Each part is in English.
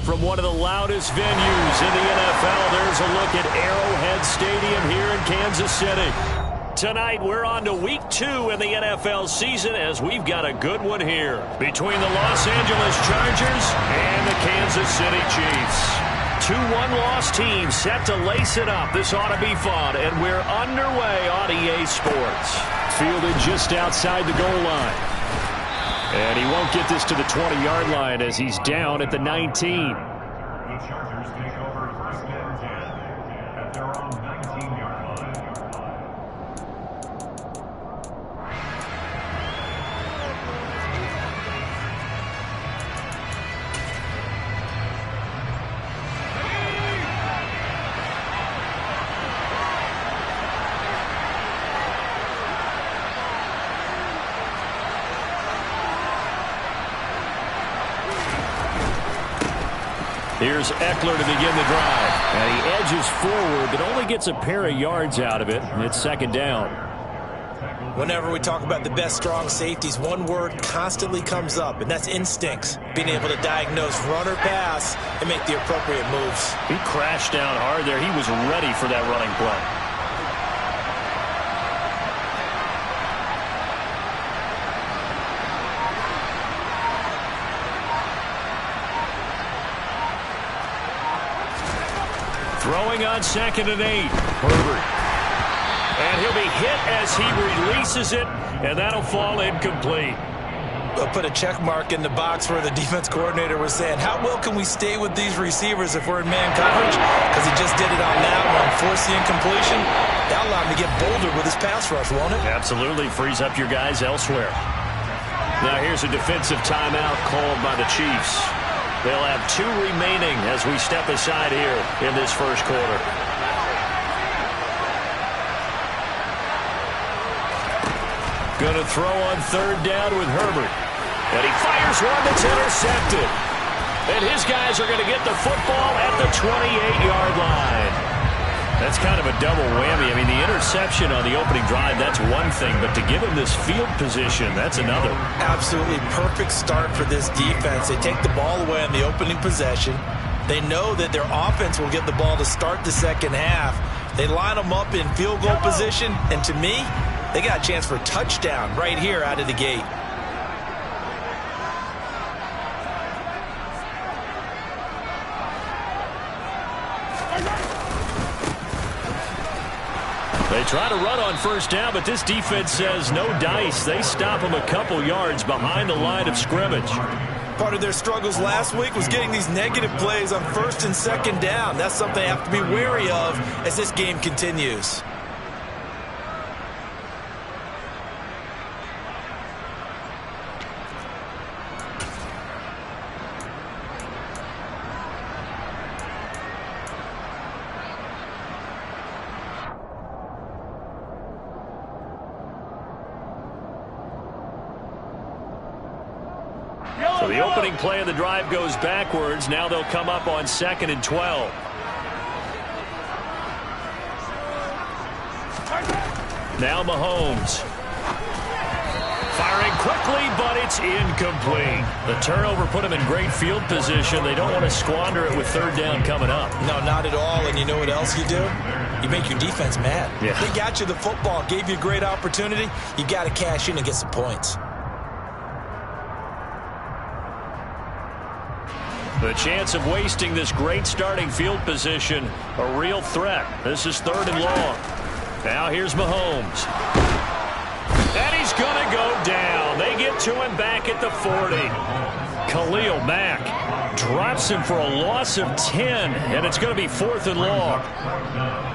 from one of the loudest venues in the NFL. There's a look at Arrowhead Stadium here in Kansas City. Tonight, we're on to Week 2 in the NFL season as we've got a good one here between the Los Angeles Chargers and the Kansas City Chiefs. Two one-loss teams set to lace it up. This ought to be fun, and we're underway on EA Sports. Fielded just outside the goal line. And he won't get this to the 20-yard line as he's down at the 19. The Chargers take over first and 10 at their own 19-yard line. Here's Eckler to begin the drive. And he edges forward, but only gets a pair of yards out of it. It's second down. Whenever we talk about the best strong safeties, one word constantly comes up, and that's instincts. Being able to diagnose run or pass and make the appropriate moves. He crashed down hard there. He was ready for that running play. Throwing on 2nd and 8. Herbert. And he'll be hit as he releases it, and that'll fall incomplete. We'll put a check mark in the box where the defense coordinator was saying, how well can we stay with these receivers if we're in man coverage? Because he just did it on that one, forced the incompletion. That'll allow him to get bolder with his pass rush, won't it? Absolutely. Frees up your guys elsewhere. Now here's a defensive timeout called by the Chiefs. They'll have 2 remaining as we step aside here in this first quarter. Going to throw on 3rd down with Herbert. And he fires one that's intercepted. And his guys are going to get the football at the 28-yard line. That's kind of a double whammy. I mean, the interception on the opening drive, that's one thing. But to give him this field position, that's another. Absolutely perfect start for this defense. They take the ball away on the opening possession. They know that their offense will get the ball to start the second half. They line them up in field goal position. And to me, they got a chance for a touchdown right here out of the gate. They try to run on 1st down, but this defense says no dice. They stop them a couple yards behind the line of scrimmage. Part of their struggles last week was getting these negative plays on 1st and 2nd down. That's something they have to be wary of as this game continues. So the opening play of the drive goes backwards. Now they'll come up on 2nd and 12. Now Mahomes. Firing quickly, but it's incomplete. The turnover put him in great field position. They don't want to squander it with 3rd down coming up. No, not at all. And you know what else you do? You make your defense mad. Yeah. They got you the football, gave you a great opportunity. You got to cash in and get some points. The chance of wasting this great starting field position, a real threat. This is 3rd and long. Now here's Mahomes. And he's going to go down. They get to him back at the 40. Khalil Mack drops him for a loss of 10, and it's going to be 4th and long.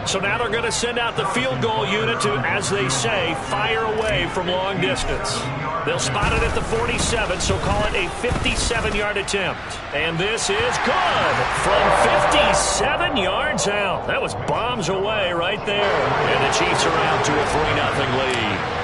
So now they're going to send out the field goal unit to, as they say, fire away from long distance. They'll spot it at the 47, so call it a 57-yard attempt. And this is good from 57 yards out. That was bombs away right there. And the Chiefs are out to a 3-0 lead.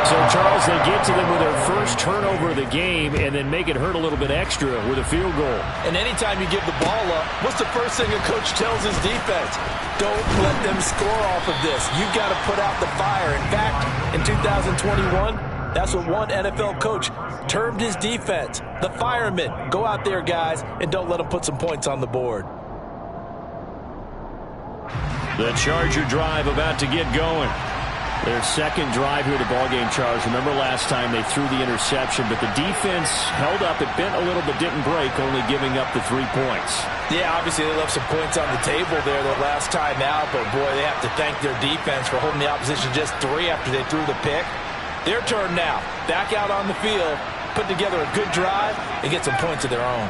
So, Charles, they get to them with their first turnover of the game and then make it hurt a little bit extra with a field goal. And anytime you give the ball up, what's the first thing a coach tells his defense? Don't let them score off of this. You've got to put out the fire. In fact, in 2021, That's what one NFL coach termed his defense. The firemen. Go out there, guys, and don't let them put some points on the board. The Charger drive about to get going. Their second drive here of the ballgame, Charles. Remember last time they threw the interception, but the defense held up. It bent a little but didn't break, only giving up the 3 points. Yeah, obviously they left some points on the table there the last time out, but boy, they have to thank their defense for holding the opposition just 3 after they threw the pick. Their turn now. Back out on the field, put together a good drive, and get some points of their own.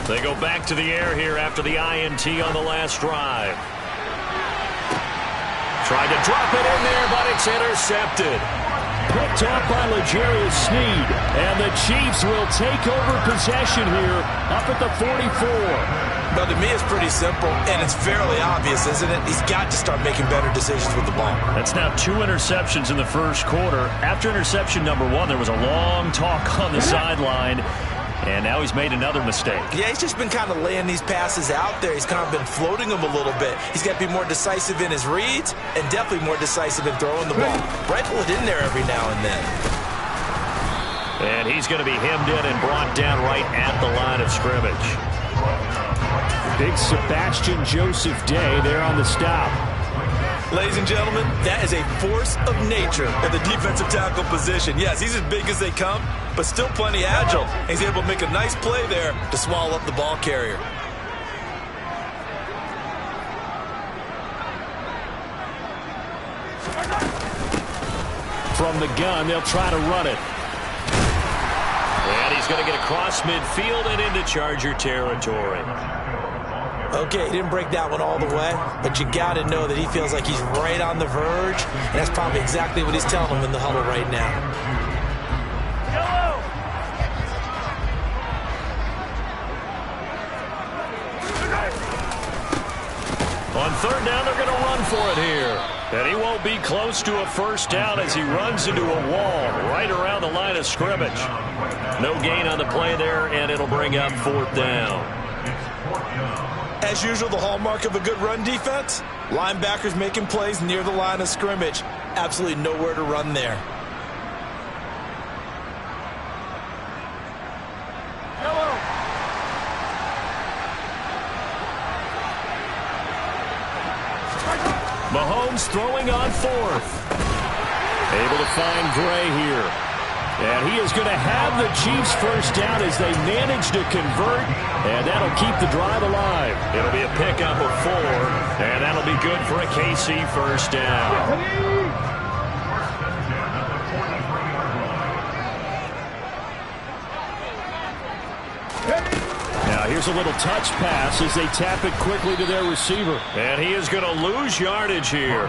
They go back to the air here after the INT on the last drive. Tried to drop it in there, but it's intercepted. Picked off by L'Jarius Sneed. And the Chiefs will take over possession here up at the 44. But to me, it's pretty simple, and it's fairly obvious, isn't it? He's got to start making better decisions with the ball. That's now 2 interceptions in the first quarter. After interception number 1, there was a long talk on the sideline. And now he's made another mistake. Yeah, he's just been kind of laying these passes out there. He's kind of been floating them a little bit. He's got to be more decisive in his reads and definitely more decisive in throwing the ball. Rifle it in there every now and then. And he's going to be hemmed in and brought down right at the line of scrimmage. Big Sebastian Joseph Day there on the stop. Ladies and gentlemen, that is a force of nature at the defensive tackle position. Yes, he's as big as they come, but still plenty agile. He's able to make a nice play there to swallow up the ball carrier. From the gun, they'll try to run it. And he's going to get across midfield and into Charger territory. Okay, he didn't break that one all the way, but you got to know that he feels like he's right on the verge, and that's probably exactly what he's telling him in the huddle right now. On third down, they're going to run for it here. And he won't be close to a first down as he runs into a wall right around the line of scrimmage. No gain on the play there, and it'll bring up 4th down. As usual, the hallmark of a good run defense, linebackers making plays near the line of scrimmage. Absolutely nowhere to run there. Mahomes throwing on 4th. Able to find Gray here. And he is going to have the Chiefs first down as they manage to convert, and that'll keep the drive alive. It'll be a pickup of 4, and that'll be good for a KC first down. Now here's a little touch pass as they tap it quickly to their receiver. And he is going to lose yardage here.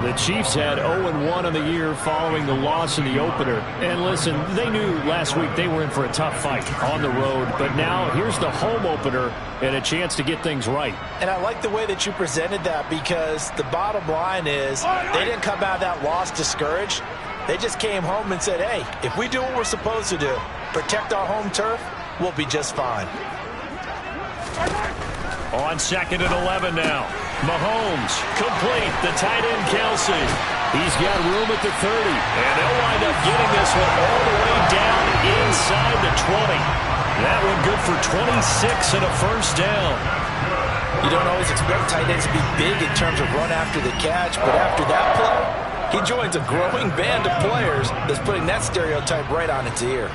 The Chiefs had 0-1 on the year following the loss in the opener. And listen, they knew last week they were in for a tough fight on the road. But now here's the home opener and a chance to get things right. And I like the way that you presented that, because the bottom line is they didn't come out of that loss discouraged. They just came home and said, hey, if we do what we're supposed to do, protect our home turf, we'll be just fine. On 2nd and 11 now. Mahomes complete. The tight end Kelsey. He's got room at the 30. And they'll wind up getting this one all the way down inside the 20. That one good for 26 and a first down. You don't always expect tight ends to be big in terms of run after the catch, but after that play, he joins a growing band of players that's putting that stereotype right on its ear.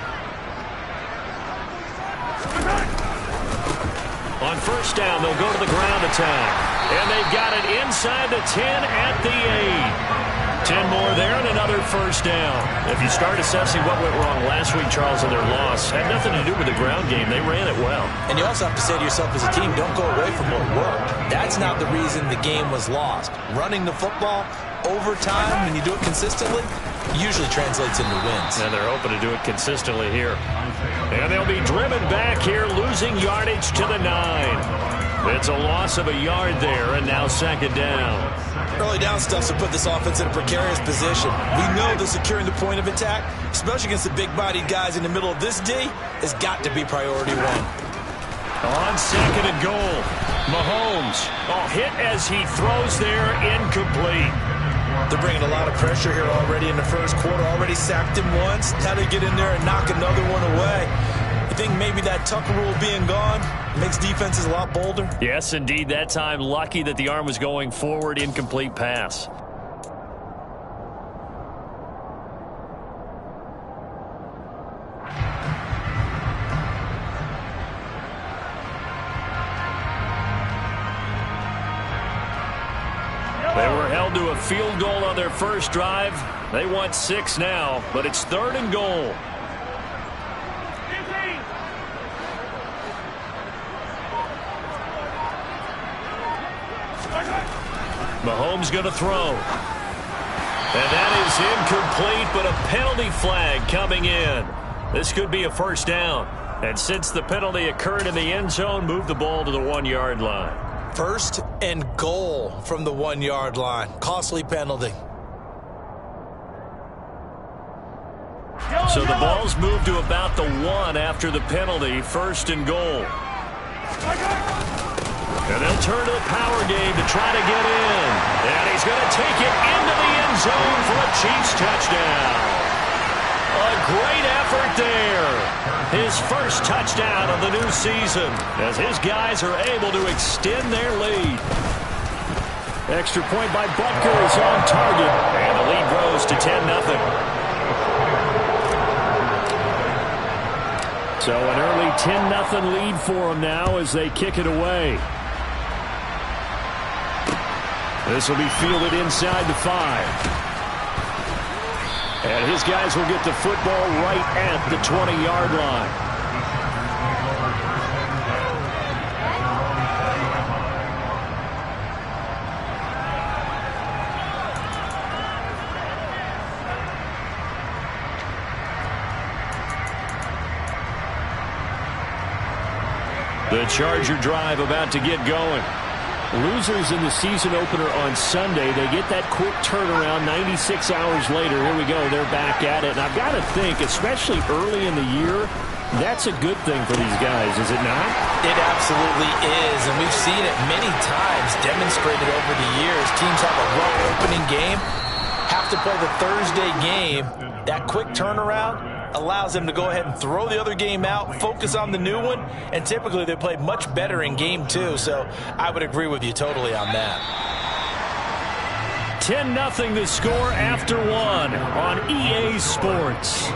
On first down, they'll go to the ground attack. And they've got it inside the 10 at the 8. 10 more there and another first down. If you start assessing what went wrong last week, Charles, in their loss, had nothing to do with the ground game. They ran it well. And you also have to say to yourself as a team, don't go away from what worked. That's not the reason the game was lost. Running the football over time, when you do it consistently, usually translates into wins. And they're hoping to do it consistently here. And they'll be driven back here, losing yardage to the 9. It's a loss of a yard there, and now 2nd down. Early down stuffs will put this offense in a precarious position. We know that securing the point of attack, especially against the big-bodied guys in the middle of this D, has got to be priority 1. On 2nd and goal. Mahomes, hit as he throws there, incomplete. They're bringing a lot of pressure here already in the first quarter. Already sacked him once. How to get in there and knock another one away. I think maybe that Tucker rule being gone makes defenses a lot bolder. Yes, indeed. That time, lucky that the arm was going forward. Incomplete pass. They were held to a field goal on their first drive. They want 6 now, but it's 3rd and goal. Mahomes going to throw. And that is incomplete, but a penalty flag coming in. This could be a first down. And since the penalty occurred in the end zone, move the ball to the 1-yard line. 1st and goal from the 1-yard line. Costly penalty. So the ball's moved to about the 1 after the penalty. 1st and goal. And they'll turn to the power game to try to get in. And he's going to take it into the end zone for a Chiefs touchdown. A great effort there. His first touchdown of the new season as his guys are able to extend their lead. Extra point by Butker is on target. And the lead grows to 10-0. So an early 10-0 lead for them now as they kick it away. This will be fielded inside the 5. And his guys will get the football right at the 20-yard line. The Charger drive about to get going. Losers in the season opener on Sunday, they get that quick turnaround 96 hours later. Here we go. They're back at it. And I've got to think, especially early in the year, that's a good thing for these guys, is it not? It absolutely is. And we've seen it many times demonstrated over the years. Teams have a rough opening game, have to play the Thursday game. That quick turnaround allows them to go ahead and throw the other game out, focus on the new one, and typically they play much better in game 2. So I would agree with you totally on that. 10-0 the score after 1 on EA Sports.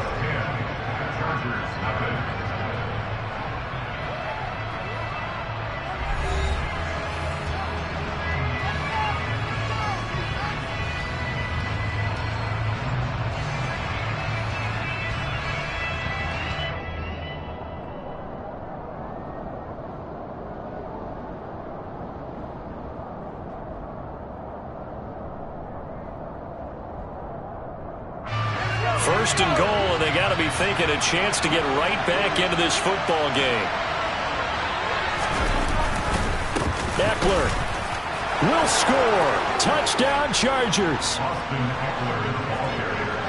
First and goal, and they got to be thinking a chance to get right back into this football game. Eckler will score. Touchdown, Chargers.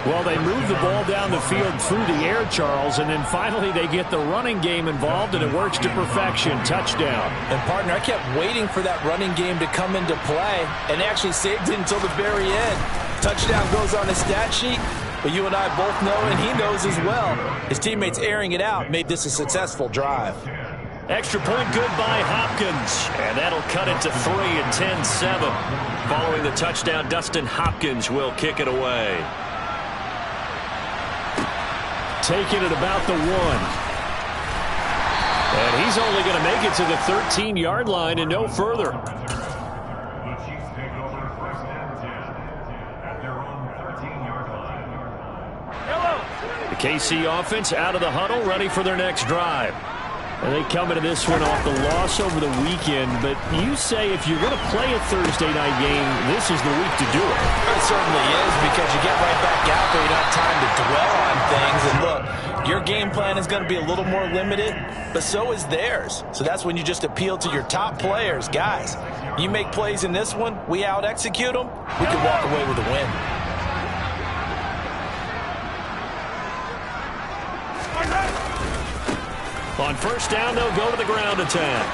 Well, they move the ball down the field through the air, Charles, and then finally they get the running game involved, and it works to perfection. Touchdown. And, partner, I kept waiting for that running game to come into play, and they actually saved it until the very end. Touchdown goes on his stat sheet, but you and I both know, and he knows as well, his teammates airing it out made this a successful drive. Extra point good by Hopkins, and that'll cut it to 3 and 10-7. Following the touchdown, Dustin Hopkins will kick it away. Taking it about the 1. And he's only going to make it to the 13-yard line and no further. The Chiefs take over 1st and 10 at their own 13-yard line. The KC offense out of the huddle, ready for their next drive. And they come into this one off the loss over the weekend, but you say if you're going to play a Thursday night game, this is the week to do it. It certainly is, because you get right back out there, you don't have time to dwell on things. And look, your game plan is going to be a little more limited, but so is theirs. So that's when you just appeal to your top players. Guys, you make plays in this one, we out-execute them, we can walk away with a win. On first down, they'll go to the ground attack.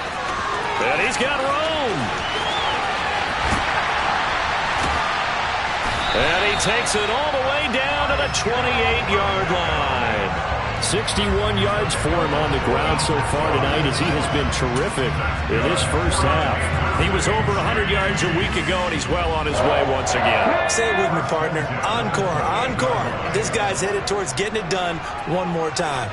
And he's got room. And he takes it all the way down to the 28-yard line. 61 yards for him on the ground so far tonight as he has been terrific in this first half. He was over 100 yards a week ago, and he's well on his way once again. Say it with me, partner. Encore, encore. This guy's headed towards getting it done one more time.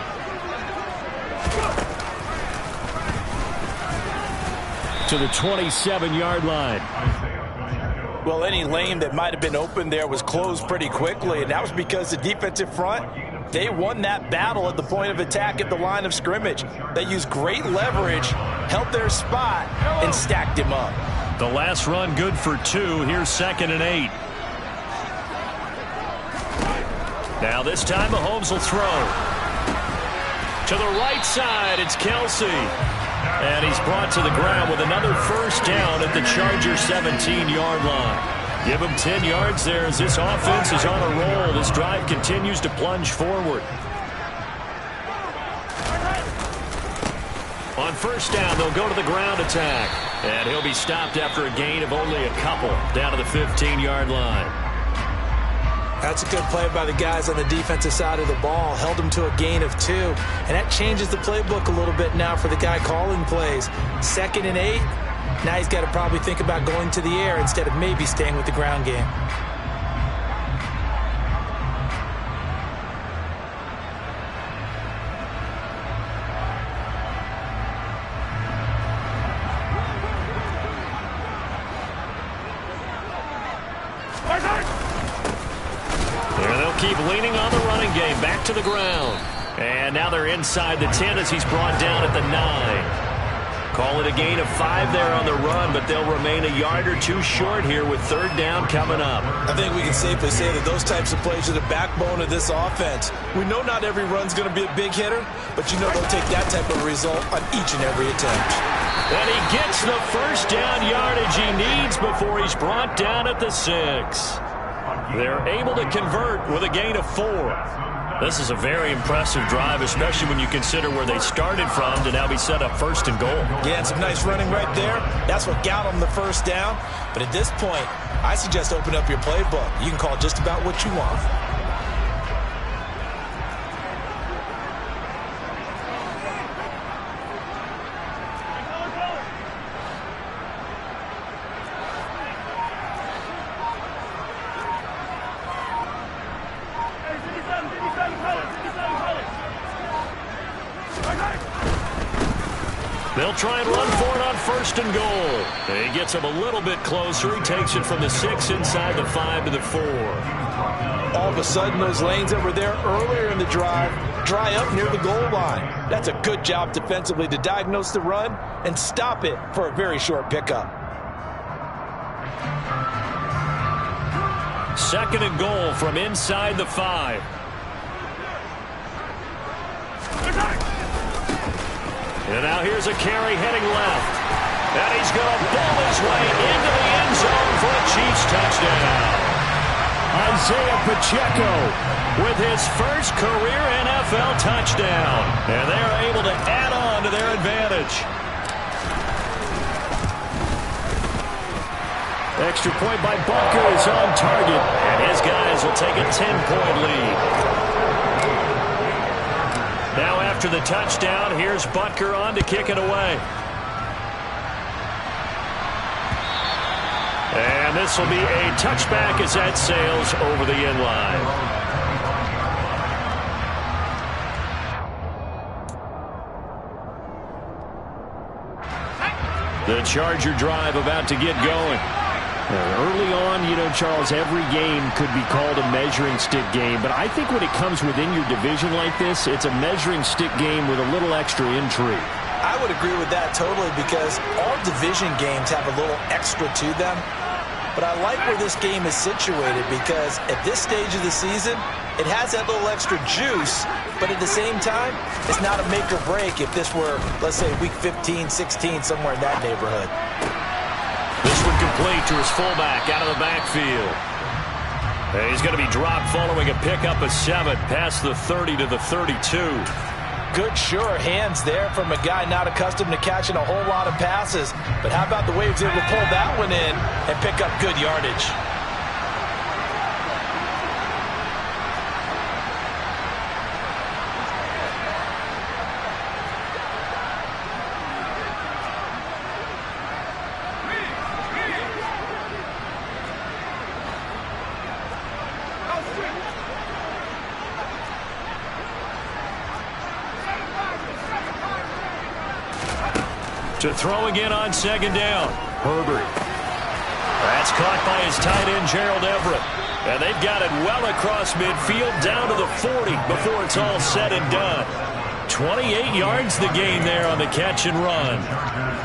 To the 27-yard line. Well, any lane that might have been open there was closed pretty quickly, and that was because the defensive front, they won that battle at the point of attack at the line of scrimmage. They used great leverage, held their spot, and stacked him up. The last run good for 2. Here's 2nd and 8. Now this time Mahomes will throw. To the right side, it's Kelsey. And he's brought to the ground with another first down at the Chargers' 17-yard line. Give him 10 yards there as this offense is on a roll. This drive continues to plunge forward. On first down, they'll go to the ground attack. And he'll be stopped after a gain of only a couple down to the 15-yard line. That's a good play by the guys on the defensive side of the ball. Held them to a gain of 2. And that changes the playbook a little bit now for the guy calling plays. 2nd and 8. Now he's got to probably think about going to the air instead of maybe staying with the ground game. There they'll keep leaning on the running game. Back to the ground. And now they're inside the 10 as he's brought down at the 9. Call it a gain of 5 there on the run, but they'll remain a yard or 2 short here with 3rd down coming up. I think we can safely say that those types of plays are the backbone of this offense. We know not every run's going to be a big hitter, but you know they'll take that type of result on each and every attempt. And he gets the first down yardage he needs before he's brought down at the 6. They're able to convert with a gain of 4. This is a very impressive drive, especially when you consider where they started from to now be set up 1st and goal. Yeah, and some nice running right there. That's what got them the first down. But at this point, I suggest open up your playbook. You can call just about what you want. They'll try and run for it on 1st and goal. And he gets him a little bit closer. He takes it from the 6 inside the 5 to the 4. All of a sudden, those lanes that were there earlier in the drive dry up near the goal line. That's a good job defensively to diagnose the run and stop it for a very short pickup. 2nd and goal from inside the 5. And now here's a carry heading left. And he's going to ball his way into the end zone for a Chiefs touchdown. Isaiah Pacheco with his first career NFL touchdown. And they're able to add on to their advantage. Extra point by Butker is on target. And his guys will take a 10-point lead. Now after the touchdown, here's Butker on to kick it away. And this will be a touchback as that sails over the end line. The Charger drive about to get going. Early on, you know, Charles, every game could be called a measuring stick game. But I think when it comes within your division like this, it's a measuring stick game with a little extra intrigue. I would agree with that totally because all division games have a little extra to them. But I like where this game is situated because at this stage of the season, it has that little extra juice. But at the same time, it's not a make or break if this were, let's say, week 15, 16, somewhere in that neighborhood. This one complete to his fullback out of the backfield. And he's going to be dropped following a pickup of 7 past the 30 to the 32. Good, sure hands there from a guy not accustomed to catching a whole lot of passes. But how about the way he was able to pull that one in and pick up good yardage? To throw again on second down. Herbert. That's caught by his tight end, Gerald Everett. And they've got it well across midfield down to the 40 before it's all said and done. 28 yards the gain there on the catch and run.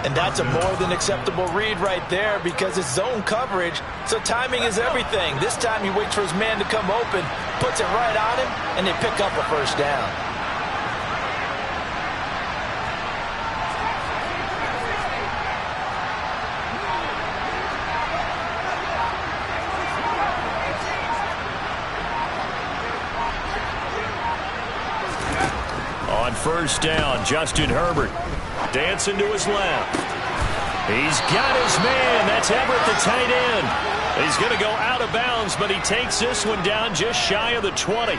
And that's a more than acceptable read right there because it's zone coverage, so timing is everything. This time he waits for his man to come open, puts it right on him, and they pick up a first down. On first down, Justin Herbert dancing to his left. He's got his man. That's Everett, the tight end. He's going to go out of bounds, but he takes this one down just shy of the 20.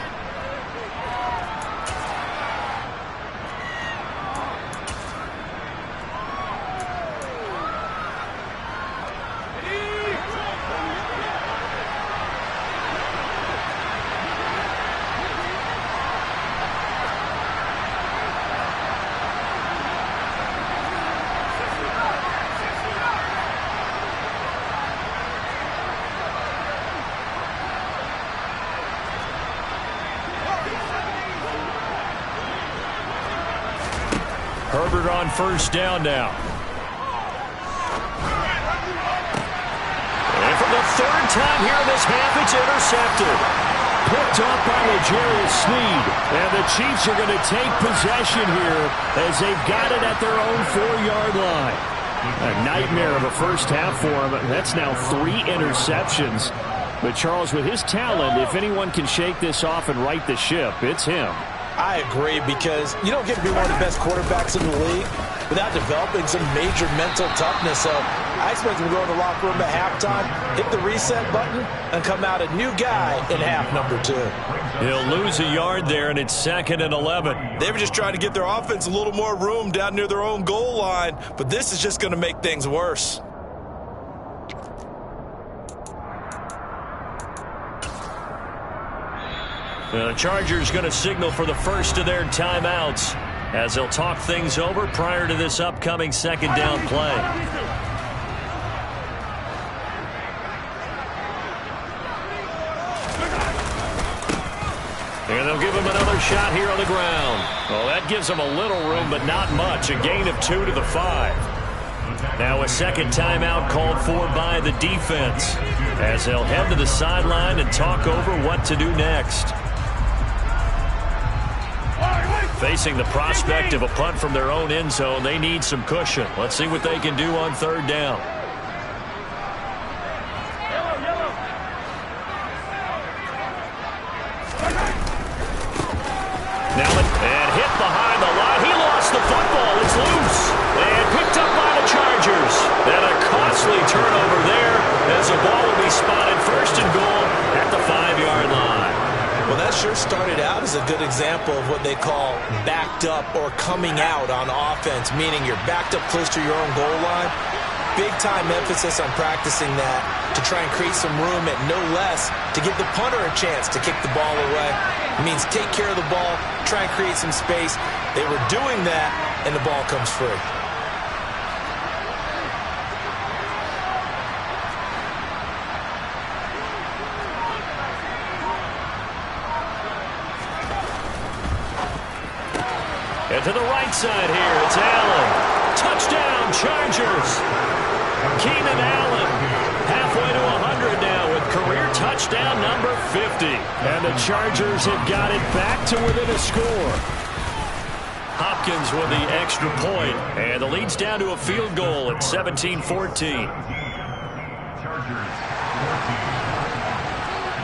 Herbert on first down now. And for the third time here in this half, it's intercepted. Picked up by L'Jarius Sneed. And the Chiefs are going to take possession here as they've got it at their own 4-yard line. A nightmare of a first half for him. That's now 3 interceptions. But Charles, with his talent, if anyone can shake this off and right the ship, it's him. I agree, because you don't get to be one of the best quarterbacks in the league without developing some major mental toughness. So I expect him to go in the locker room at halftime, hit the reset button, and come out a new guy in half number 2. He'll lose a yard there, and it's 2nd and 11. They were just trying to get their offense a little more room down near their own goal line, but this is just going to make things worse. The Chargers going to signal for the first of their timeouts as they'll talk things over prior to this upcoming second down play. And they'll give him another shot here on the ground. Well, that gives them a little room, but not much. A gain of 2 to the 5. Now a second timeout called for by the defense as they'll head to the sideline and talk over what to do next. Facing the prospect of a punt from their own end zone, they need some cushion. Let's see what they can do on third down. Now and hit behind the line. He lost the football. It's loose. And picked up by the Chargers. And a costly turnover there as the ball will be spotted first and goal at the 5-yard line. Well, that sure started out as a good example of what they call backed up or coming out on offense, meaning you're backed up close to your own goal line. Big-time emphasis on practicing that to try and create some room at no less to give the punter a chance to kick the ball away. It means take care of the ball, try and create some space. They were doing that, and the ball comes free. And to the right side here, it's Allen. Touchdown, Chargers. Keenan Allen, halfway to 100 now with career touchdown number 50. And the Chargers have got it back to within a score. Hopkins with the extra point, and the lead's down to a field goal at 17-14. Chargers 14.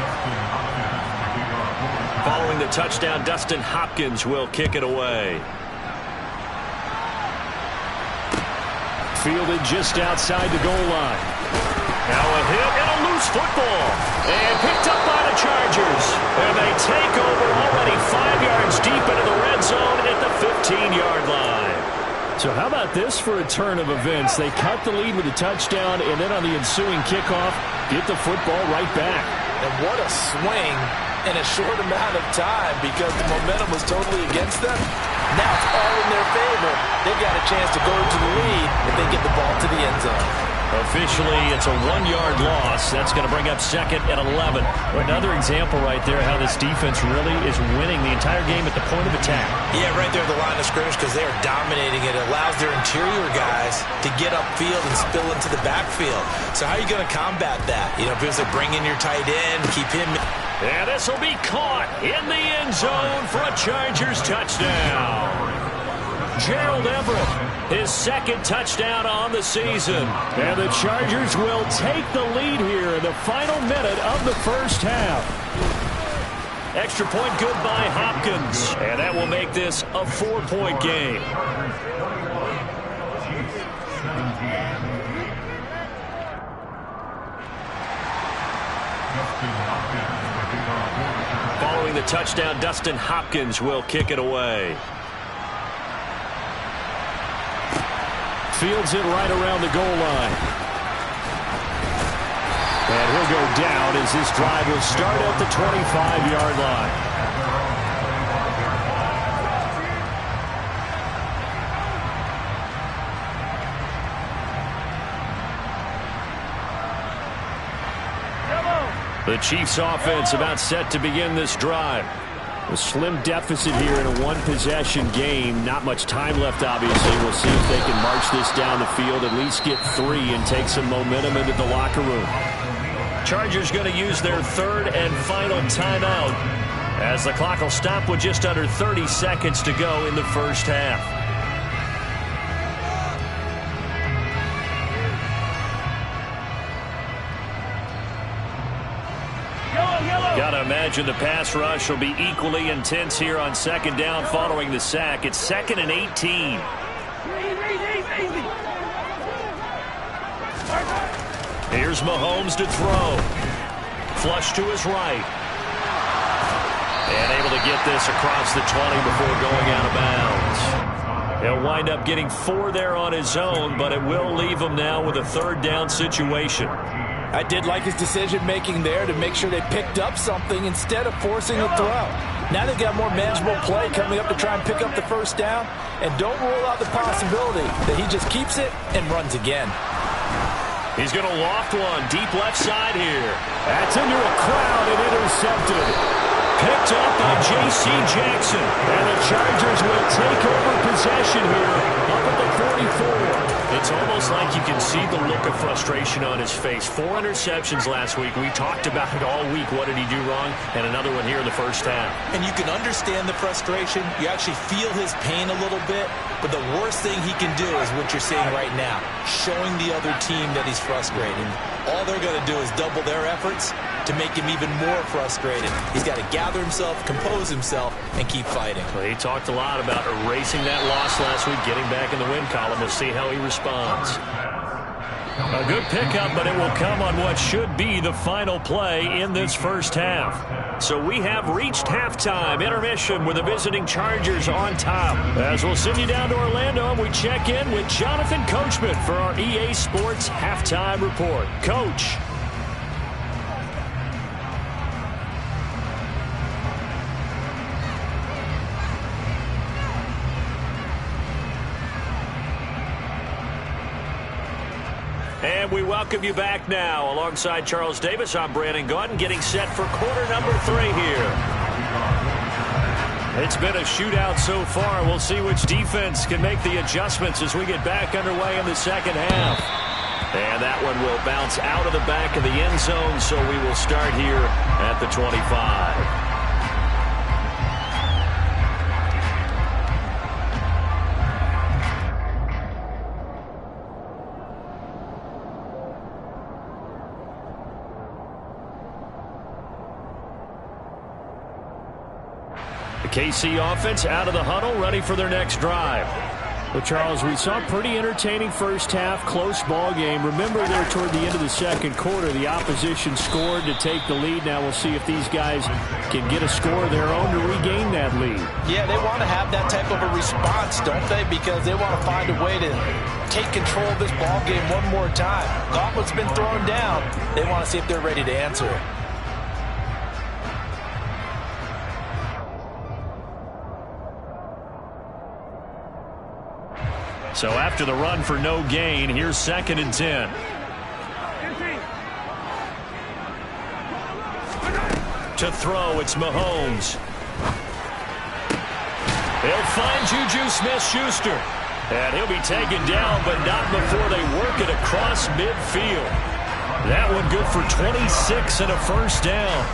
Justin Hopkins to kick off Following the touchdown, Dustin Hopkins will kick it away. Fielded just outside the goal line. Now a hit and a loose football. And picked up by the Chargers. And they take over already 5 yards deep into the red zone at the 15-yard line. So how about this for a turn of events? They cut the lead with a touchdown, and then on the ensuing kickoff, get the football right back. And what a swing in a short amount of time, because the momentum was totally against them. Now it's all in their favor. They've got a chance to go to the lead if they get the ball to the end zone. Officially, it's a 1-yard loss. That's going to bring up 2nd and 11. Another example right there how this defense really is winning the entire game at the point of attack. Yeah, right there at the line of scrimmage, because they are dominating it. It allows their interior guys to get upfield and spill into the backfield. So how are you going to combat that? You know, because they bring in your tight end, keep him. And this will be caught in the end zone for a Chargers touchdown. Gerald Everett, his 2nd touchdown on the season. And the Chargers will take the lead here in the final minute of the first half. Extra point good by Hopkins. And that will make this a 4-point game. Following the touchdown, Dustin Hopkins will kick it away. Fields it right around the goal line. And he'll go down as this drive will start at the 25-yard line. The Chiefs offense about set to begin this drive. A slim deficit here in a one-possession game. Not much time left, obviously. We'll see if they can march this down the field, at least get 3 and take some momentum into the locker room. Chargers going to use their 3rd and final timeout as the clock will stop with just under 30 seconds to go in the first half. Got to imagine the pass rush will be equally intense here on 2nd down following the sack. It's 2nd and 18. Here's Mahomes to throw. Flush to his right. And able to get this across the 20 before going out of bounds. He'll wind up getting 4 there on his own, but it will leave him now with a 3rd down situation. I did like his decision-making there to make sure they picked up something instead of forcing a throw. Now they've got more manageable play coming up to try and pick up the 1st down. And don't rule out the possibility that he just keeps it and runs again. He's going to loft one deep left side here. That's into a crowd and intercepted. Picked up by J.C. Jackson. And the Chargers will take over possession here up at the 44. It's almost like you can see the look of frustration on his face. 4 interceptions last week. We talked about it all week. What did he do wrong? And another one here in the first half. And you can understand the frustration. You actually feel his pain a little bit. But the worst thing he can do is what you're seeing right now, showing the other team that he's frustrated. All they're going to do is double their efforts to make him even more frustrated. He's got to gather himself, compose himself, and keep fighting. Well, he talked a lot about erasing that loss last week, getting back in the win column. We'll see how he responds. A good pickup, but it will come on what should be the final play in this first half. So we have reached halftime intermission with the visiting Chargers on top. As we'll send you down to Orlando, and we check in with Jonathan Coachman for our EA Sports Halftime Report. Coach. And we welcome you back now. Alongside Charles Davis, I'm Brandon Gaudin, getting set for quarter number 3 here. It's been a shootout so far. We'll see which defense can make the adjustments as we get back underway in the second half. And that one will bounce out of the back of the end zone, so we will start here at the 25. KC offense out of the huddle, ready for their next drive. Well, Charles, we saw a pretty entertaining first half, close ball game. Remember there toward the end of the second quarter, the opposition scored to take the lead. Now we'll see if these guys can get a score of their own to regain that lead. Yeah, they want to have that type of a response, don't they? Because they want to find a way to take control of this ball game one more time. Gauntlet's been thrown down. They want to see if they're ready to answer it. So after the run for no gain, here's 2nd and 10. To throw, it's Mahomes. He'll find Juju Smith-Schuster. And he'll be taken down, but not before they work it across midfield. That one good for 26 and a first down.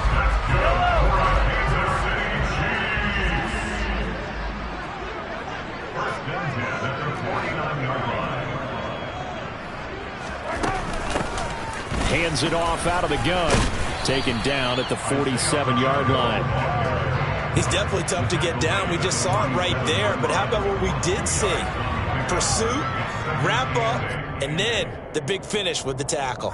Hands it off out of the gun. Taken down at the 47-yard line. He's definitely tough to get down. We just saw it right there. But how about what we did see? Pursuit, wrap up, and then the big finish with the tackle.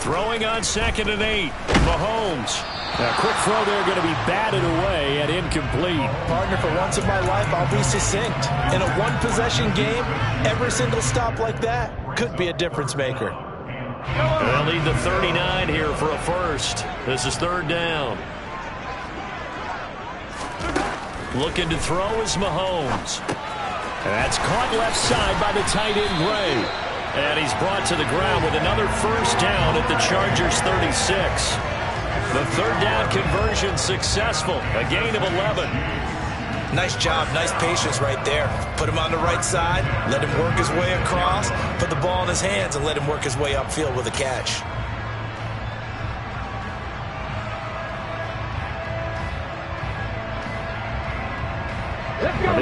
Throwing on 2nd and 8. Mahomes. A quick throw there going to be batted away and incomplete. Partner, for once in my life, I'll be succinct. In a one-possession game, every single stop like that could be a difference maker. They'll need the 39 here for a first. This is 3rd down. Looking to throw is Mahomes. And that's caught left side by the tight end Gray. And he's brought to the ground with another first down at the Chargers 36. The 3rd down conversion successful. A gain of 11. Nice job. Nice patience right there. Put him on the right side. Let him work his way across. Put the ball in his hands and let him work his way upfield with a catch.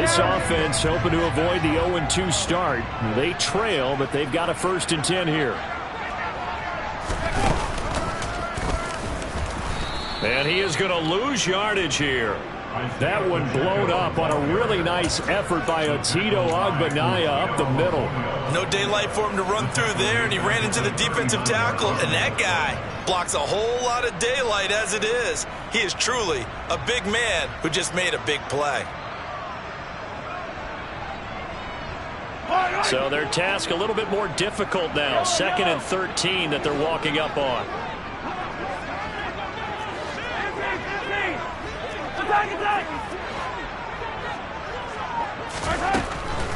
This offense hoping to avoid the 0-2 start. They trail, but they've got a 1st and 10 here. And he is going to lose yardage here. That one blown up on a really nice effort by Otito Ogbonnaya up the middle. No daylight for him to run through there, and he ran into the defensive tackle, and that guy blocks a whole lot of daylight as it is. He is truly a big man who just made a big play. So their task a little bit more difficult now. 2nd and 13 that they're walking up on.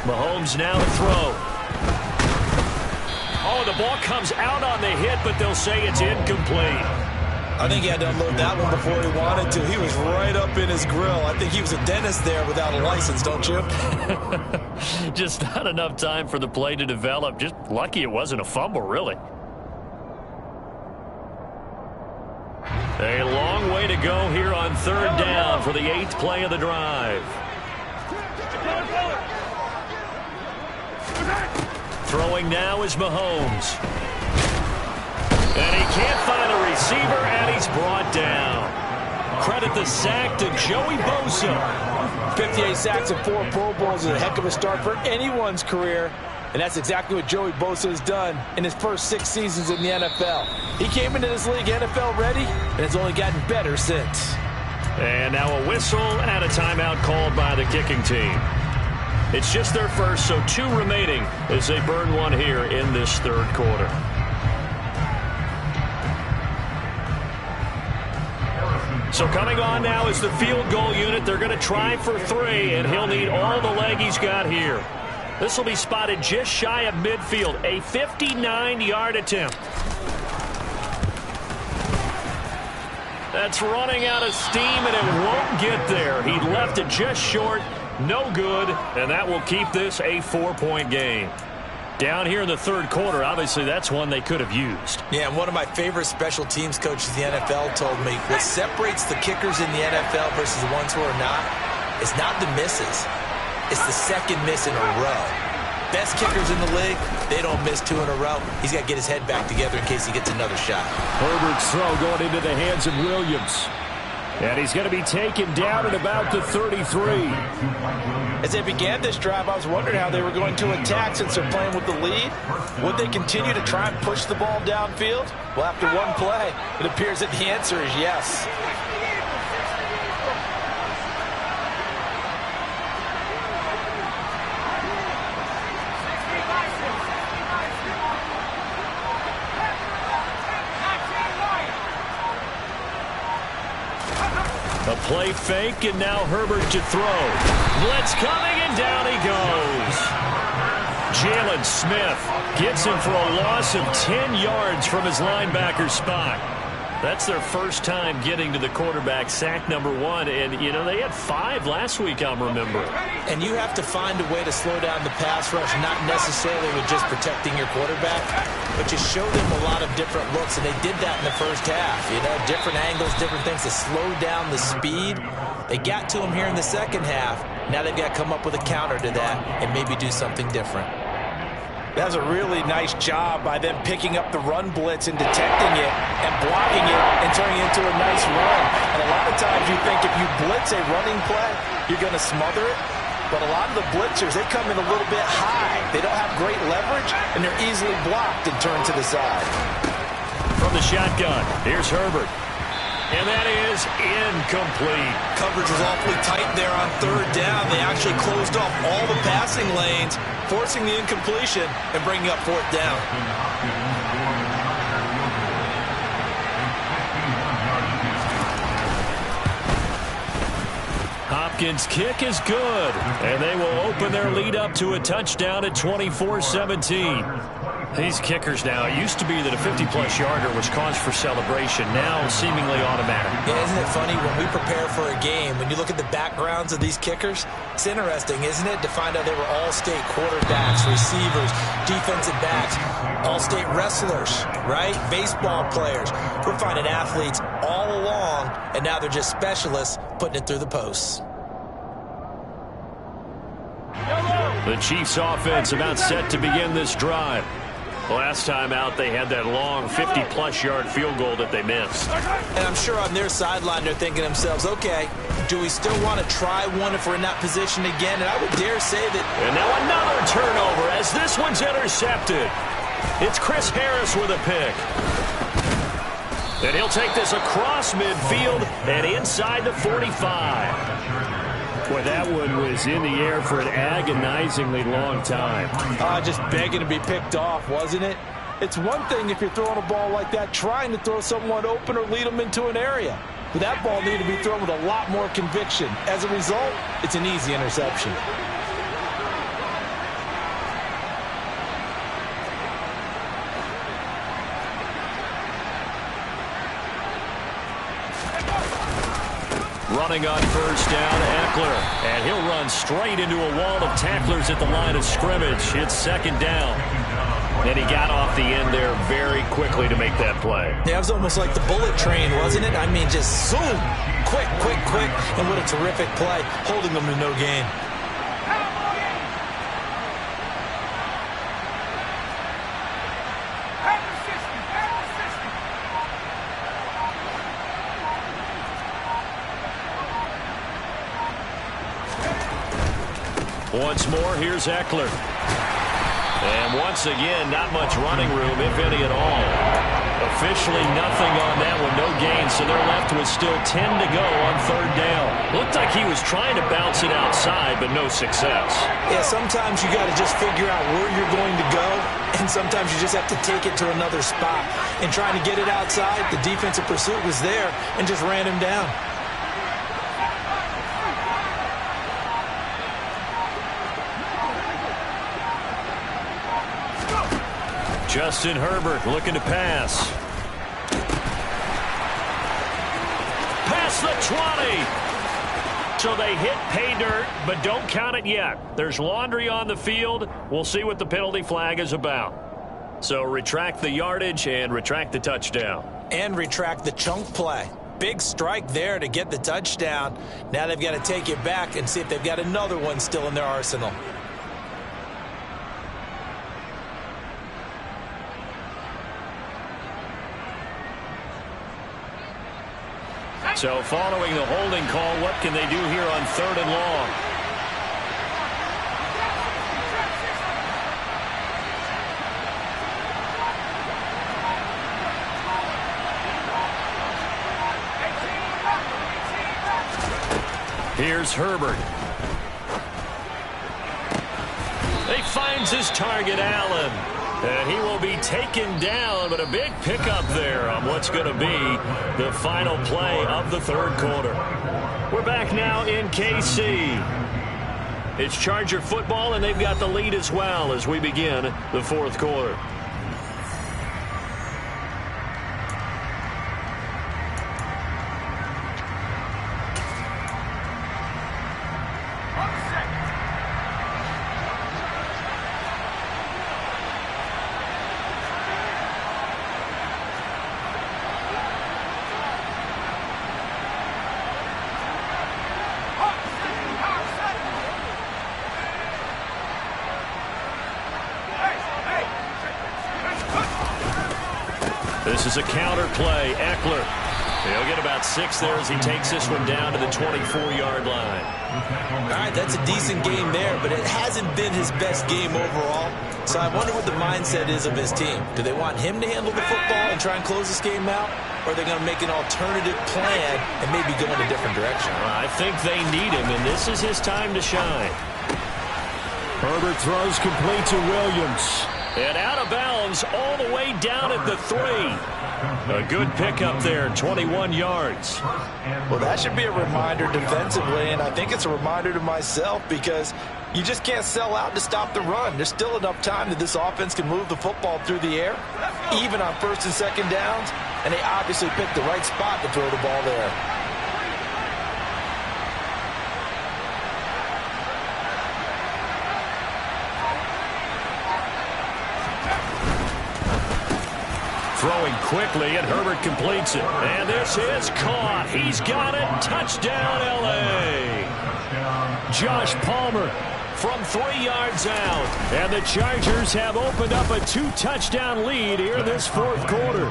Mahomes now to throw. Oh, the ball comes out on the hit, but they'll say it's incomplete. I think he had to unload that one before he wanted to. He was right up in his grill. I think he was a dentist there without a license, don't you? Just not enough time for the play to develop. Just lucky it wasn't a fumble, really. A long way to go here on 3rd down for the 8th play of the drive. Throwing now is Mahomes. And he can't find a receiver, and he's brought down. Credit the sack to Joey Bosa. 58 sacks and 4 Pro Bowls is a heck of a start for anyone's career. And that's exactly what Joey Bosa has done in his first 6 seasons in the NFL. He came into this league NFL ready, and has only gotten better since. And now a whistle and a timeout called by the kicking team. It's just their first, so 2 remaining as they burn one here in this 3rd quarter. So coming on now is the field goal unit. They're going to try for 3, and he'll need all the leg he's got here. This will be spotted just shy of midfield. A 59-yard attempt. That's running out of steam, and it won't get there. He left it just short. No good, and that will keep this a 4-point game. Down here in the 3rd quarter, obviously that's one they could have used. Yeah, and one of my favorite special teams coaches in the NFL told me what separates the kickers in the NFL versus the ones who are not is not the misses. It's the second miss in a row. Best kickers in the league, they don't miss 2 in a row. He's got to get his head back together in case he gets another shot. Herbert's throw going into the hands of Williams. And he's going to be taken down at about the 33. As they began this drive, I was wondering how they were going to attack since they're playing with the lead. Would they continue to try and push the ball downfield? Well, after one play, it appears that the answer is yes. A play fake, and now Herbert to throw. Blitz coming, and down he goes. Jalen Smith gets him for a loss of 10 yards from his linebacker spot. That's their first time getting to the quarterback, sack number 1. And, you know, they had 5 last week, I'm remembering. And you have to find a way to slow down the pass rush, not necessarily with just protecting your quarterback, but you show them a lot of different looks, and they did that in the first half. You know, different angles, different things to slow down the speed. They got to him here in the second half. Now they've got to come up with a counter to that and maybe do something different. That was a really nice job by them picking up the run blitz and detecting it and blocking it and turning it into a nice run. And a lot of times you think if you blitz a running play, you're going to smother it. But a lot of the blitzers, they come in a little bit high. They don't have great leverage, and they're easily blocked and turned to the side. From the shotgun, here's Herbert. And that is incomplete. Coverage was awfully tight there on third down. They actually closed off all the passing lanes, forcing the incompletion and bringing up fourth down. Hopkins' kick is good, and they will open their lead up to a touchdown at 24-17. These kickers now, it used to be that a 50-plus yarder was cause for celebration, now seemingly automatic. Yeah, isn't it funny when we prepare for a game, when you look at the backgrounds of these kickers, it's interesting, isn't it, to find out they were all-state quarterbacks, receivers, defensive backs, all-state wrestlers, right? Baseball players. We're finding athletes all along, and now they're just specialists putting it through the posts. The Chiefs' offense about set to begin this drive. Last time out, they had that long 50-plus yard field goal that they missed. And I'm sure on their sideline, they're thinking to themselves, okay, do we still want to try one if we're in that position again? And I would dare say that. And now another turnover as this one's intercepted. It's Chris Harris with a pick. And he'll take this across midfield and inside the 45. Boy, that one was in the air for an agonizingly long time. Just begging to be picked off, wasn't it? It's one thing if you're throwing a ball like that, trying to throw someone open or lead them into an area. But that ball needed to be thrown with a lot more conviction. As a result, it's an easy interception. Running on first down, Eckler. And he'll run straight into a wall of tacklers at the line of scrimmage. It's second down. And he got off the end there very quickly to make that play. Yeah, it was almost like the bullet train, wasn't it? I mean, just zoom. Quick, quick, quick. And what a terrific play, holding them to no gain. Once more, here's Eckler. And once again, not much running room, if any at all. Officially nothing on that one, no gain, so they're left with still 10 to go on third down. Looked like he was trying to bounce it outside, but no success. Yeah, sometimes you got to just figure out where you're going to go, and sometimes you just have to take it to another spot. And trying to get it outside, the defensive pursuit was there and just ran him down. Justin Herbert looking to pass. Past the 20. So they hit pay dirt, but don't count it yet. There's laundry on the field. We'll see what the penalty flag is about. So retract the yardage and retract the touchdown. And retract the chunk play. big strike there to get the touchdown. Now they've got to take it back and see if they've got another one still in their arsenal. So following the holding call, what can they do here on 3rd and long? Here's Herbert. He finds his target, Allen. And he will be taken down, but a big pickup there on what's going to be the final play of the 3rd quarter. We're back now in KC. It's Charger football, and they've got the lead as well as we begin the 4th quarter. This is a counter play. Eckler. He'll get about 6 there as he takes this one down to the 24-yard line. All right, that's a decent game there, but it hasn't been his best game overall. So I wonder what the mindset is of his team. Do they want him to handle the football and try and close this game out? Or are they going to make an alternative plan and maybe go in a different direction? Well, I think they need him, and this is his time to shine. Herbert throws complete to Williams. And out of bounds all the way down at the 3. A good pickup there, 21 yards. Well, that should be a reminder defensively, and I think it's a reminder to myself because you just can't sell out to stop the run. There's still enough time that this offense can move the football through the air, even on 1st and 2nd downs, and they obviously picked the right spot to throw the ball there. Throwing quickly, and Herbert completes it. And this is caught. He's got it. Touchdown, L.A. Josh Palmer from 3 yards out. And the Chargers have opened up a 2-touchdown lead here in this 4th quarter.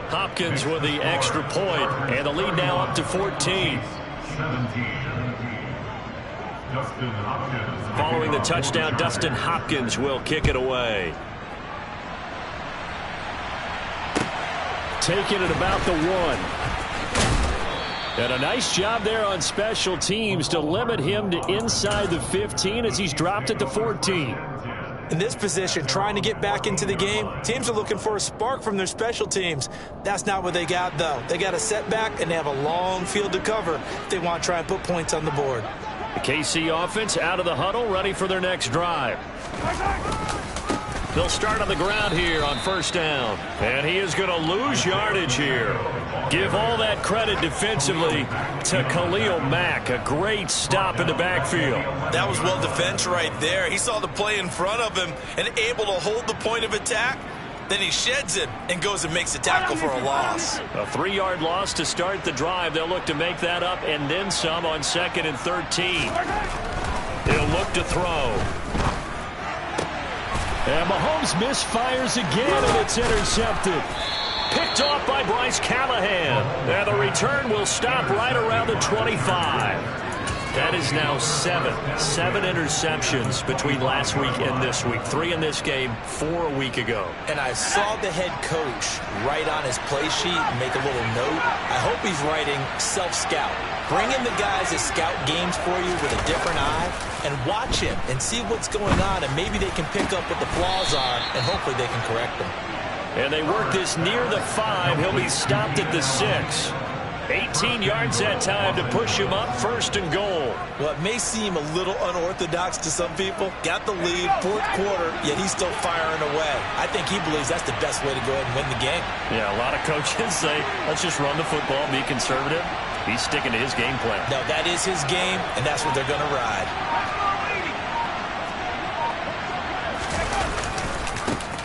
Hopkins with the extra point, and the lead now up to 14. Following the touchdown, Dustin Hopkins will kick it away. Taking it about the 1. And a nice job there on special teams to limit him to inside the 15 as he's dropped it to 14. In this position, trying to get back into the game, teams are looking for a spark from their special teams. That's not what they got, though. They got a setback, and they have a long field to cover if they want to try and put points on the board. The KC offense out of the huddle, ready for their next drive. They'll start on the ground here on 1st down. And he is going to lose yardage here. Give all that credit defensively to Khalil Mack. A great stop in the backfield. That was well defense right there. He saw the play in front of him and able to hold the point of attack. Then he sheds it and goes and makes a tackle for a loss. A 3-yard loss to start the drive. They'll look to make that up and then some on 2nd and 13. He'll look to throw. And Mahomes misfires again, and it's intercepted. Picked off by Bryce Callahan. And the return will stop right around the 25. That is now 7 interceptions between last week and this week. 3 in this game, 4 a week ago. And I saw the head coach write on his play sheet and make a little note. I hope he's writing self-scout. Bring in the guys that scout games for you with a different eye and watch him and see what's going on, and maybe they can pick up what the flaws are, and hopefully they can correct them. And they work this near the 5. He'll be stopped at the 6. 18 yards that time to push him up, 1st and goal. Well, it may seem a little unorthodox to some people. Got the lead, 4th quarter, yet he's still firing away. I think he believes that's the best way to go ahead and win the game. Yeah, a lot of coaches say, let's just run the football, be conservative. He's sticking to his game plan. No, that is his game, and that's what they're going to ride.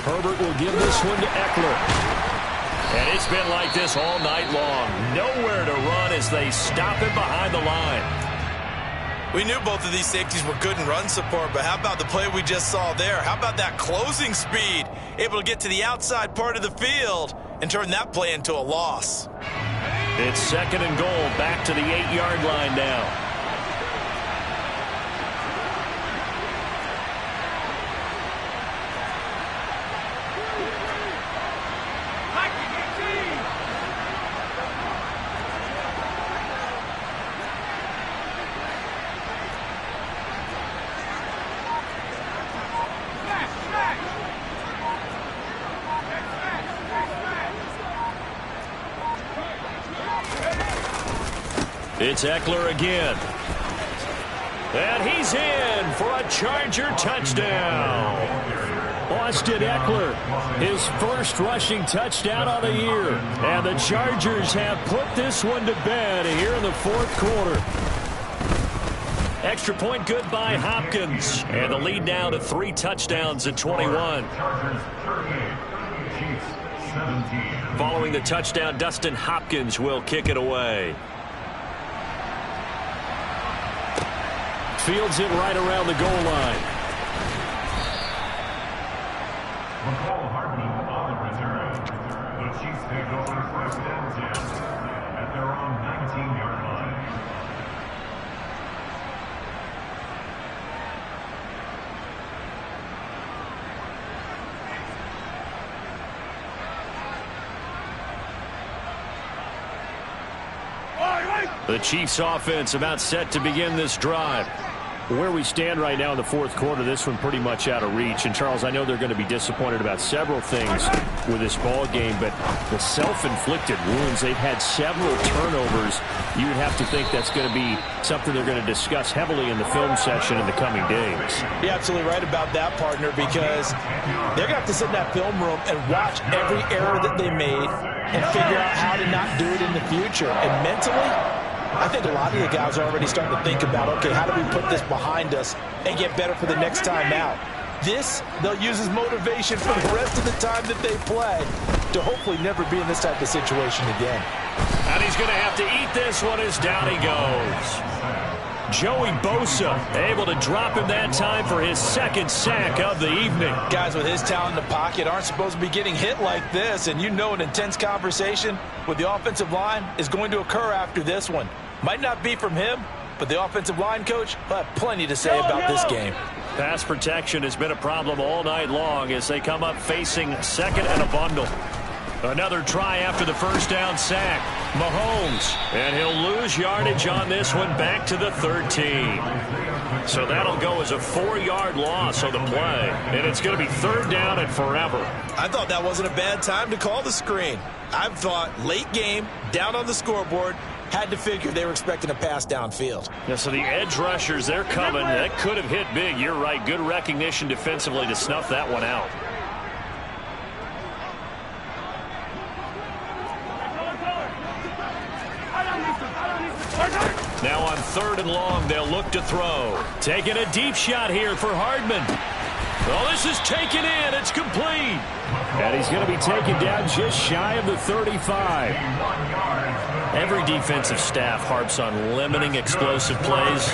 Herbert will give this one to Eckler. And it's been like this all night long. Nowhere to run as they stop him behind the line. We knew both of these safeties were good in run support, but how about the play we just saw there? How about that closing speed? Able to get to the outside part of the field and turn that play into a loss. It's 2nd and goal, back to the 8-yard line now. It's Eckler again. And he's in for a Charger touchdown. Austin Eckler, his first rushing touchdown of the year. And the Chargers have put this one to bed here in the 4th quarter. Extra point good by Hopkins. And the lead now to 3 touchdowns at 21. Chargers 38, Chiefs 17. Following the touchdown, Dustin Hopkins will kick it away. Fields it right around the goal line. On the return. The Chiefs take over 1st and 10 at their own 19-yard line. The Chiefs offense about set to begin this drive. Where we stand right now in the 4th quarter, this one pretty much out of reach. And, Charles, I know they're going to be disappointed about several things with this ball game, but the self-inflicted wounds, they've had several turnovers. You would have to think that's going to be something they're going to discuss heavily in the film session in the coming days. You're absolutely right about that, partner, because they're going to have to sit in that film room and watch every error that they made and figure out how to not do it in the future. And mentally, I think a lot of the guys are already starting to think about, okay, how do we put this behind us and get better for the next time out? This, they'll use as motivation for the rest of the time that they play to hopefully never be in this type of situation again. And he's going to have to eat this one as down he goes. Joey Bosa able to drop him that time for his 2nd sack of the evening. Guys with his talent in the pocket aren't supposed to be getting hit like this, and you know an intense conversation with the offensive line is going to occur after this one. Might not be from him, but the offensive line coach will have plenty to say about this game. Pass protection has been a problem all night long as they come up facing 2nd and a bundle. Another try after the 1st down sack. Mahomes, and he'll lose yardage on this one back to the 13. So that'll go as a 4-yard loss on the play, and it's going to be 3rd down and forever. I thought that wasn't a bad time to call the screen. I thought late game, down on the scoreboard, had to figure they were expecting a pass downfield. Yeah, so the edge rushers, they're coming. That could have hit big. You're right. Good recognition defensively to snuff that one out. Now on 3rd and long, they'll look to throw. Taking a deep shot here for Hardman. Well, this is taken in. It's complete. And he's going to be taken down just shy of the 35. Every defensive staff harps on limiting explosive plays.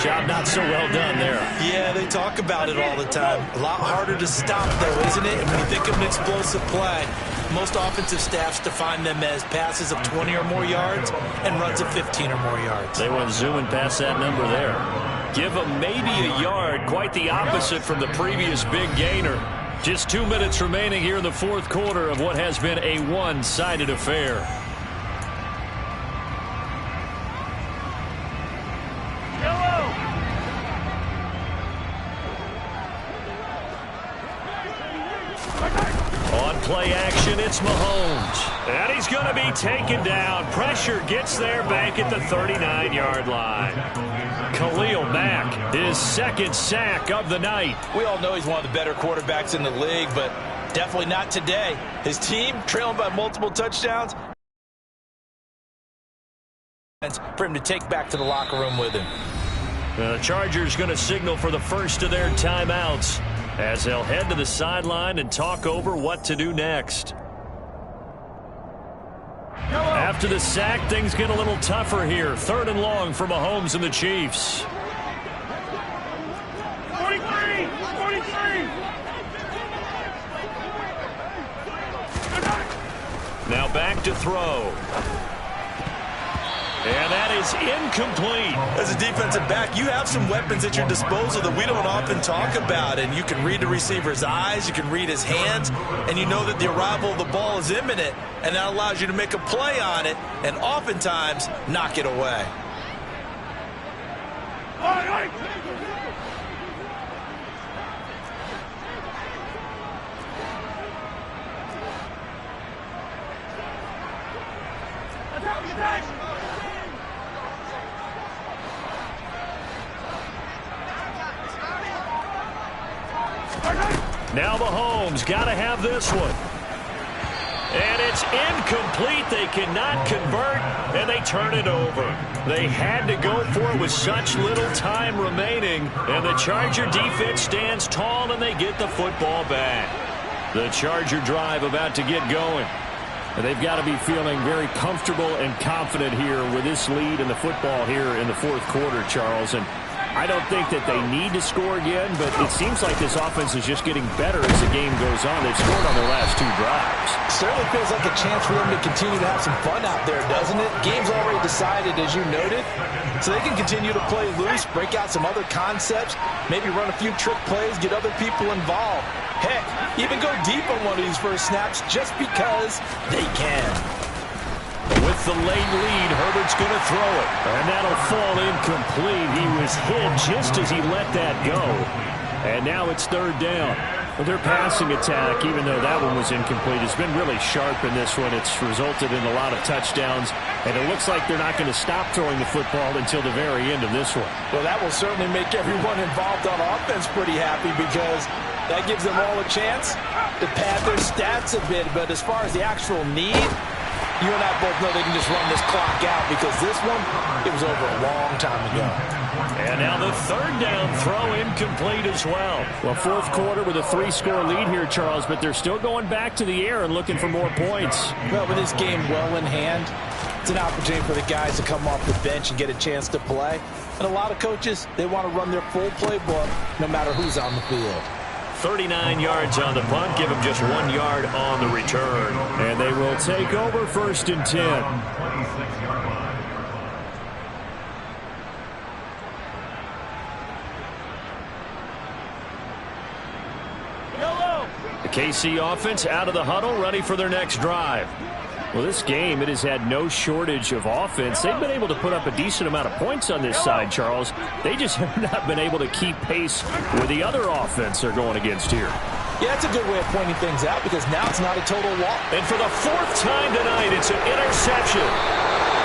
Job not so well done there. Yeah, they talk about it all the time. A lot harder to stop, though, isn't it? And when you think of an explosive play, most offensive staffs define them as passes of 20 or more yards and runs of 15 or more yards. They went zooming past that number there. Give them maybe a yard, quite the opposite from the previous big gainer. Just 2 minutes remaining here in the 4th quarter of what has been a one-sided affair. On play action, it's Mahomes. And he's going to be taken down. Pressure gets there back at the 39-yard line. Khalil Mack, his 2nd sack of the night. We all know he's one of the better quarterbacks in the league, but definitely not today. His team trailing by multiple touchdowns for him to take back to the locker room with him. The Chargers going to signal for the first of their timeouts as they'll head to the sideline and talk over what to do next. After the sack, things get a little tougher here. 3rd and long for Mahomes and the Chiefs. 43! Now back to throw. And that is incomplete. As a defensive back, you have some weapons at your disposal that we don't often talk about. And you can read the receiver's eyes, you can read his hands, and you know that the arrival of the ball is imminent. And that allows you to make a play on it and oftentimes knock it away. Now Mahomes got to have this one. And it's incomplete. They cannot convert, and they turn it over. They had to go for it with such little time remaining, and the Charger defense stands tall, and they get the football back. The Charger drive about to get going. And they've got to be feeling very comfortable and confident here with this lead in the football here in the 4th quarter, Charles. And I don't think that they need to score again, but it seems like this offense is just getting better as the game goes on. They've scored on their last 2 drives. Certainly feels like a chance for them to continue to have some fun out there, doesn't it? Game's already decided, as you noted, so they can continue to play loose, break out some other concepts, maybe run a few trick plays, get other people involved. Heck, even go deep on one of these first snaps just because they can. With the late lead, Herbert's going to throw it. And that'll fall incomplete. He was hit just as he let that go. And now it's 3rd down. Well, their passing attack, even though that one was incomplete, has been really sharp in this one. It's resulted in a lot of touchdowns. And it looks like they're not going to stop throwing the football until the very end of this one. Well, that will certainly make everyone involved on offense pretty happy because that gives them all a chance to pad their stats a bit. But as far as the actual need, you and I both know they can just run this clock out because this one, it was over a long time ago. And now the 3rd down throw incomplete as well. Well, 4th quarter with a 3-score lead here, Charles, but they're still going back to the air and looking for more points. Well, with this game well in hand, it's an opportunity for the guys to come off the bench and get a chance to play. And a lot of coaches, they want to run their full playbook no matter who's on the field. 39 yards on the punt, give them just 1 yard on the return. And they will take over 1st and 10. The KC offense out of the huddle, ready for their next drive. Well, this game, it has had no shortage of offense. They've been able to put up a decent amount of points on this side, Charles. They just have not been able to keep pace with the other offense they're going against here. Yeah, that's a good way of pointing things out because now it's not a total loss. And for the 4th time tonight, it's an interception.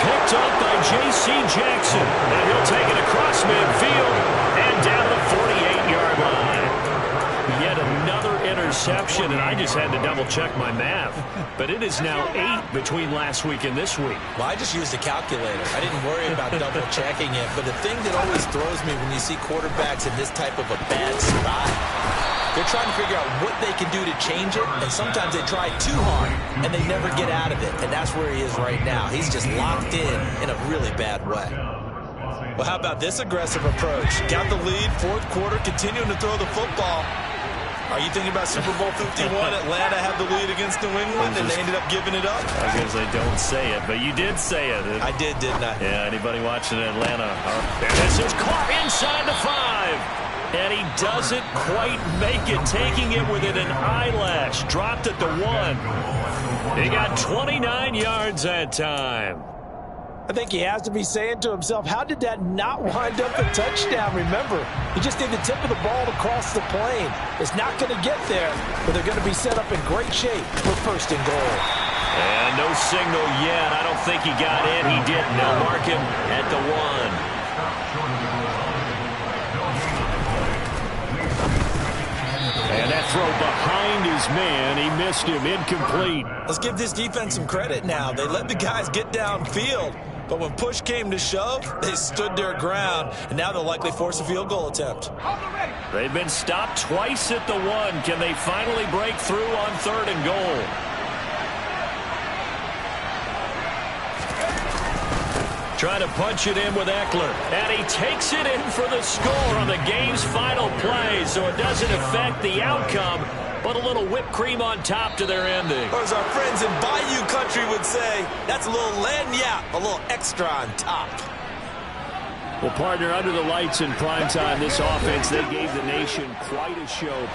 Picked up by J.C. Jackson. And he'll take it across midfield and down the 48-yard line. Yet another interception, and I just had to double-check my math. But it is now 8 between last week and this week. Well, I just used a calculator. I didn't worry about double-checking it. But the thing that always throws me when you see quarterbacks in this type of a bad spot, they're trying to figure out what they can do to change it, and sometimes they try too hard, and they never get out of it. And that's where he is right now. He's just locked in a really bad way. Well, how about this aggressive approach? Got the lead, 4th quarter, continuing to throw the football. Are you thinking about Super Bowl 51? Atlanta had the lead against New England, and they ended up giving it up? I guess they don't say it, but you did say it. I did, didn't I? Yeah, anybody watching Atlanta? And this is caught inside the 5. And he doesn't quite make it, taking it within an eyelash. Dropped at the 1. He got 29 yards that time. I think he has to be saying to himself, how did that not wind up a touchdown? Remember, he just did the tip of the ball to cross the plane. It's not going to get there, but they're going to be set up in great shape for 1st and goal. And no signal yet. I don't think he got in. He didn't. They'll mark him at the 1. And that throw behind his man, he missed him, incomplete. Let's give this defense some credit now. They let the guys get downfield, but when push came to shove, they stood their ground, and now they'll likely force a field goal attempt. They've been stopped twice at the 1. Can they finally break through on 3rd and goal? Trying to punch it in with Eckler. And he takes it in for the score on the game's final play, so it doesn't affect the outcome, but a little whipped cream on top to their ending. Or as our friends in Bayou Country would say, that's a little lagniappe, a little extra on top. Well, partner, under the lights in primetime, this offense, they gave the nation quite a show.